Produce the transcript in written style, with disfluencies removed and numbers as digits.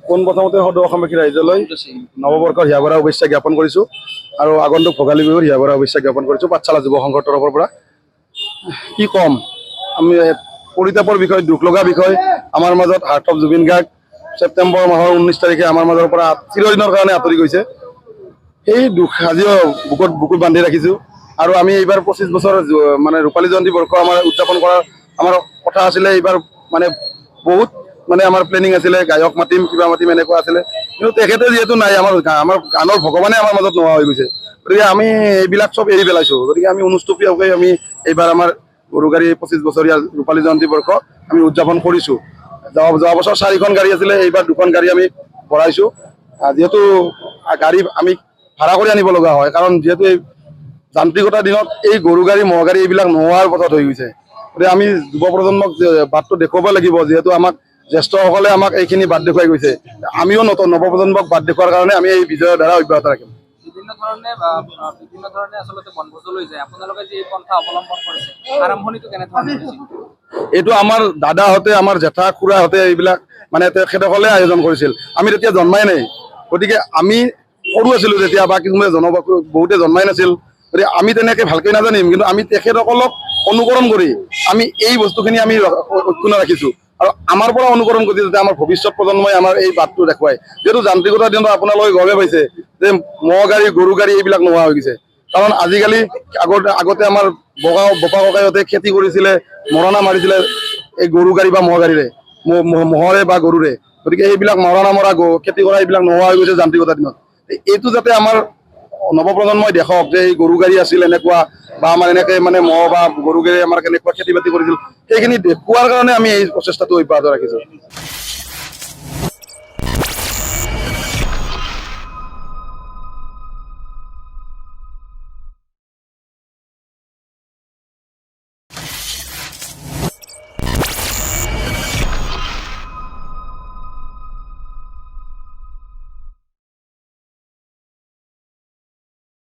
পোনপ্ৰথমতে সদৌ অসমবাসী ৰাইজলৈ নৱবৰ্ষৰ হিয়াভৰা শুভেচ্ছা জ্ঞাপন কৰিছোঁ আৰু আগন্তুক ভোগালী বিহুৰ হিয়াভৰা শুভেচ্ছা জ্ঞাপন কৰিছোঁ পাঠশালা যুৱ সংঘৰ তৰফৰ পৰা। কি ক'ম, আমি পৰিতাপৰ বিষয়, দুখ লগা বিষয়। আমাৰ মাজত হাৰ্ট অফ জুবিন গাৰ্গ ছেপ্টেম্বৰ মাহৰ 19 তাৰিখে আমাৰ মাজৰ পৰা চিৰদিনৰ কাৰণে আঁতৰি গৈছে। সেই দুখ আজিও বুকুত বান্ধি ৰাখিছোঁ আৰু আমি এইবাৰ 25 বছৰ মানে ৰূপালী জয়ন্তী বৰ্ষ আমাৰ উদযাপন কৰাৰ আমাৰ কথা আছিলে। এইবাৰ মানে বহুত মানে আমাৰ প্লেনিং আছিলে, গায়ক মাতিম, কিবা মাতিম, এনেকুৱা আছিলে। কিন্তু তেখেতে যিহেতু নাই, আমাৰ গানৰ ভগৱানে আমাৰ মাজত নোহোৱা হৈ গৈছে। গতিকে আমি এইবিলাক চব এৰি পেলাইছোঁ। গতিকে আমি অনুষ্টুপীয়াকৈ আমি এইবাৰ আমাৰ গৰু গাড়ী 25 বছৰীয়া ৰূপালী জয়ন্তী বৰ্ষ আমি উদযাপন কৰিছোঁ। যোৱা বছৰ 4খন গাড়ী আছিলে, এইবাৰ 2খন গাড়ী আমি ভৰাইছোঁ। যিহেতু গাড়ী আমি ভাড়া কৰি আনিব লগা হয়, কাৰণ যিহেতু এই যান্ত্ৰিকতাৰ দিনত এই গৰু গাড়ী ম'হ গাড়ী এইবিলাক নোহোৱাৰ পথত হৈ গৈছে। গতিকে আমি যুৱ প্ৰজন্মক বাটটো দেখুৱাব লাগিব, যিহেতু আমাক জ্যেষ্ঠসকলে আমাক এইখিনি বাট দেখুৱাই গৈছে। আমিও নৱপ্ৰজন্মক বাট দেখুৱাৰ কাৰণে আমি এই বিজয়ৰ ধাৰা অব্যাহত ৰাখিম। বিভিন্ন ধৰণে আচলতে বনভোজলৈ যায়, আপোনালোকে যি পন্থা অৱলম্বন কৰিছে, আৰম্ভণিটো কেনেধৰণে হৈছিল? এইটো আমাৰ দাদাহঁতে, আমাৰ জেঠা খুৰাহঁতে এইবিলাক মানে তেখেতসকলে আয়োজন কৰিছিল। আমি তেতিয়া জন্মাই নাই। গতিকে আমি সৰু আছিলোঁ যেতিয়া, বা কিছুমানে বহুতে জন্মাই নাছিল। গতিকে আমি তেনেকৈ ভালকৈ নাজানিম, কিন্তু আমি তেখেতসকলক অনুকৰণ কৰি আমি এই বস্তুখিনি আমি অক্ষুণ্ণ ৰাখিছোঁ। আৰু আমাৰ পৰা অনুকৰণ কৰি যাতে আমাৰ ভৱিষ্যত প্ৰজন্মই আমাৰ এই বাটটো দেখুৱায়। যিহেতু যান্ত্ৰিকতাৰ দিনত আপোনালোকে গমে পাইছে যে ম'হ গাড়ী, গৰু গাড়ী এইবিলাক নোহোৱা হৈ গৈছে। কাৰণ আজিকালি আগতে আমাৰ বপা ককাইহঁতে খেতি কৰিছিলে, মৰণা মাৰিছিলে এই গৰু গাড়ী বা ম'হ গাড়ীৰে, ম'হৰে বা গৰুৰে। গতিকে এইবিলাক মৰণা মৰা খেতি কৰা এইবিলাক নোহোৱা হৈ গৈছে যান্ত্ৰিকতাৰ দিনত। এইটো যাতে আমাৰ নৱপ্ৰজন্মই দেখক যে এই গৰু গাড়ী আছিল এনেকুৱা, বা আমাৰ এনেকৈ মানে ম'হ বা গৰু গাড়ী আমাৰ কেনেকুৱা খেতি বাতি কৰিছিল, সেইখিনি দেখুৱাৰ কাৰণে আমি এই প্ৰচেষ্টাটো অব্যাহত ৰাখিছোঁ।